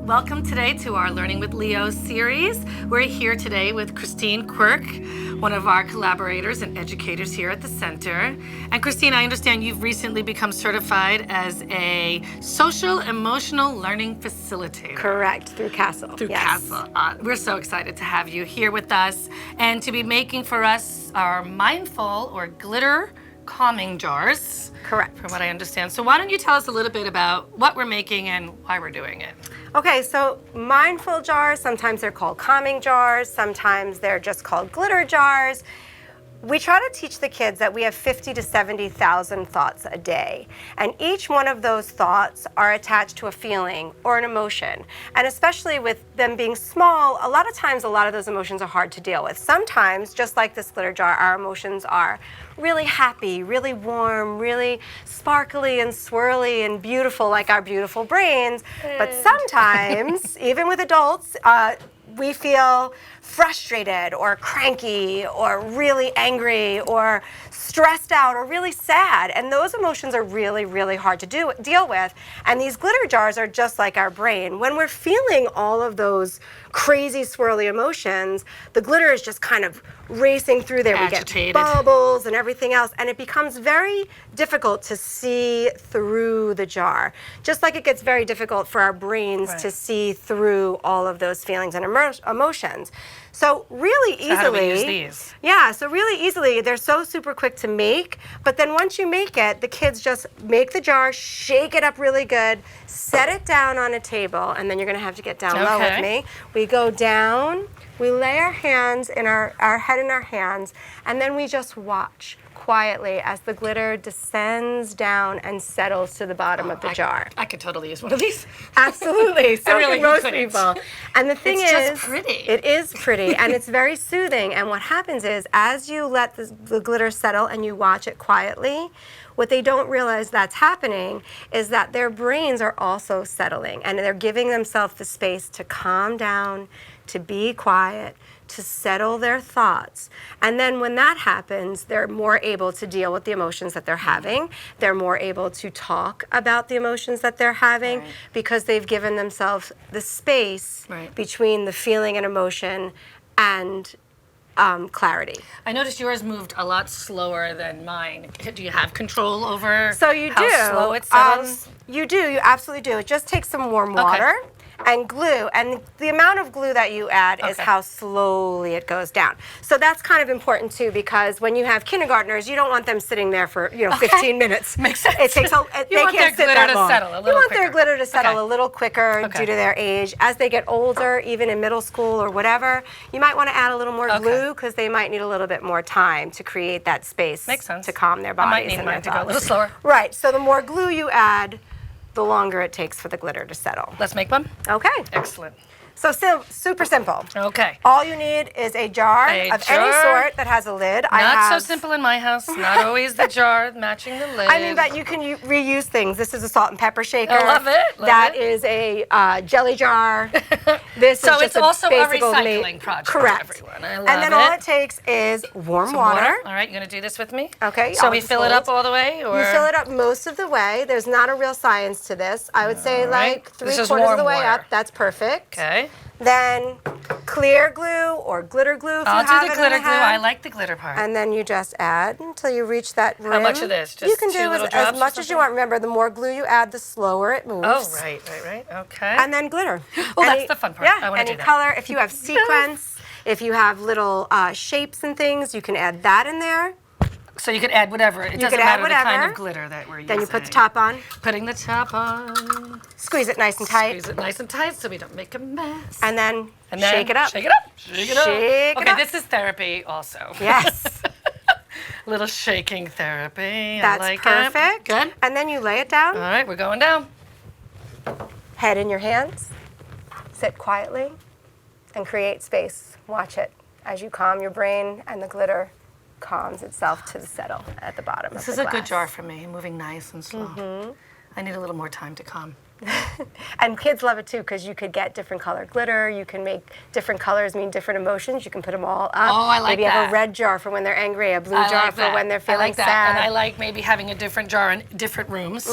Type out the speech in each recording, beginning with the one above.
Welcome today to our Learning with Leo series. We're here today with Christine Quirk, one of our collaborators and educators here at the center. And Christine, I understand you've recently become certified as a social emotional learning facilitator. Correct, through CASTLE. Through yes. CASTLE. We're so excited to have you here with us and to be making for us our mindful or glitter calming jars. Correct. From what I understand. So why don't you tell us a little bit about what we're making and why we're doing it? Okay, so mindful jars, sometimes they're called calming jars, sometimes they're just called glitter jars. We try to teach the kids that we have 50 to 70,000 thoughts a day, and each one of those thoughts are attached to a feeling or an emotion. And especially with them being small, a lot of those emotions are hard to deal with. Sometimes, just like this glitter jar, our emotions are really happy, really warm, really sparkly and swirly and beautiful, like our beautiful brains. But sometimes, even with adults, we feel frustrated or cranky or really angry or stressed out or really sad. And those emotions are really, really hard to deal with. And these glitter jars are just like our brain. When we're feeling all of those crazy, swirly emotions, the glitter is just kind of racing through there. Agitated. We get bubbles and everything else. And it becomes very difficult to see through the jar. Just like it gets very difficult for our brains to see through all of those feelings and emotions. So really easily, how do we use these? Yeah, so really easily, they're so super quick to make, but then once you make it, the kids just make the jar, shake it up really good, set it down on a table, and then you're gonna have to get down low with me. We go down, we lay our hands in our head in our hands, and then we just watch quietly as the glitter descends down and settles to the bottom of the jar. I could totally use one of these. Absolutely. So really can most couldn't. people. And the thing It's is, just pretty. It is pretty, and it's very soothing. And what happens is, as you let the glitter settle and you watch it quietly, what they don't realize that's happening is that their brains are also settling, and they're giving themselves the space to calm down, to be quiet, to settle their thoughts. And then when that happens, they're more able to deal with the emotions that they're having. They're more able to talk about the emotions that they're having because they've given themselves the space between the feeling and emotion and clarity. I noticed yours moved a lot slower than mine. Do you have control over So you how do. slow it settles? You do. You absolutely do. It just takes some warm water and glue, and the amount of glue that you add is how slowly it goes down. So that's kind of important too, because when you have kindergartners, you don't want them sitting there for 15 minutes. Makes sense. It takes You want their glitter to settle a little You want quicker. their glitter to settle a little quicker due to their age. As they get older, even in middle school or whatever, you might want to add a little more glue because they might need a little bit more time to create that space to calm their bodies. I might need mine to go a little slower. Right. So the more glue you add, the longer it takes for the glitter to settle. Let's make one. Okay. Excellent. So super simple. Okay. All you need is a jar of any sort that has a lid. Not so simple in my house. Not always the jar matching the lid. I mean, but you can reuse things. This is a salt and pepper shaker. I love it. That is a jelly jar. This so is just it's also a basic old recycling project Correct. for everyone. I love and then all it takes is warm water. All right, you're going to do this with me? Okay. So we fill it up all the way? Or? You fill it up most of the way. There's not a real science to this. I would say like 3/4 of the way up. That's perfect. Okay. Then clear glue or glitter glue if you have it. I'll do the glitter glue. I like the glitter part. And then you just add until you reach that rim. How much of this? Just you can 2 do little as drops much as you want. Remember, the more glue you add, the slower it moves. Oh, right. Okay. And then glitter. Oh, that's the fun part. Yeah, I want to do any that. color. If you have sequins, if you have little shapes and things, you can add that in there. So you could add whatever. It doesn't matter the kind of glitter that we're using. Then you put the top on. Putting the top on. Squeeze it nice and tight. Squeeze it nice and tight so we don't make a mess. And then shake it up. Shake it up. Shake it up. Shake it Okay, up. this is therapy also. Yes. Little shaking therapy. That's I like perfect. It. Good. And then you lay it down. All right, we're going down. Head in your hands. Sit quietly and create space. Watch it as you calm your brain and the glitter calms itself to the settle at the bottom of the glass. This is a good jar for me, moving nice and slow. I need a little more time to calm. And kids love it too because you could get different color glitter. You can make different colors mean different emotions. You can put them all up. Oh, I like Maybe you have that. a red jar for when they're angry, a blue I jar like for that. when they're I feeling like that. sad. And I like maybe having a different jar in different rooms,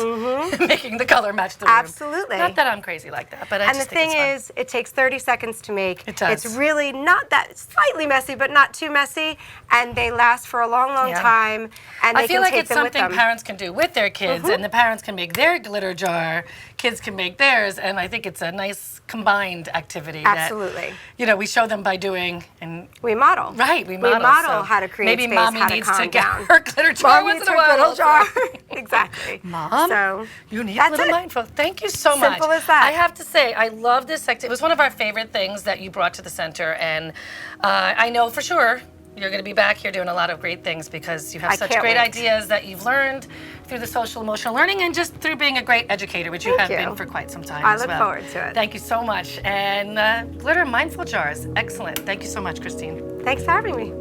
making the color match the room. Absolutely. Not that I'm crazy like that, but I And the just think thing it's is, it takes 30 seconds to make. It does. It's really not that, slightly messy, but not too messy. And they last for a long, long Yeah. time. And they I feel can like take it's them with something them. parents can do with their kids, and the parents can make their glitter jar, kids can make theirs, and I think it's a nice combined activity. Absolutely. That, we show them by doing, and We model. right, we We model. model so how to create maybe space, mommy how to needs calm to get down. her glitter jar Mom once needs in a her while. little jar. also. Exactly. Mom, So you need a that's little it. mindful. Thank you so much. Simple as that. I have to say, I love this activity. It was one of our favorite things that you brought to the center, and I know for sure you're going to be back here doing a lot of great things because you have I such can't great wait. ideas that you've learned through the social emotional learning and just through being a great educator, which you have Thank you. been for quite some time I as look well. forward to it. Thank you so much. And glitter mindful jars, excellent. Thank you so much, Christine. Thanks for having me.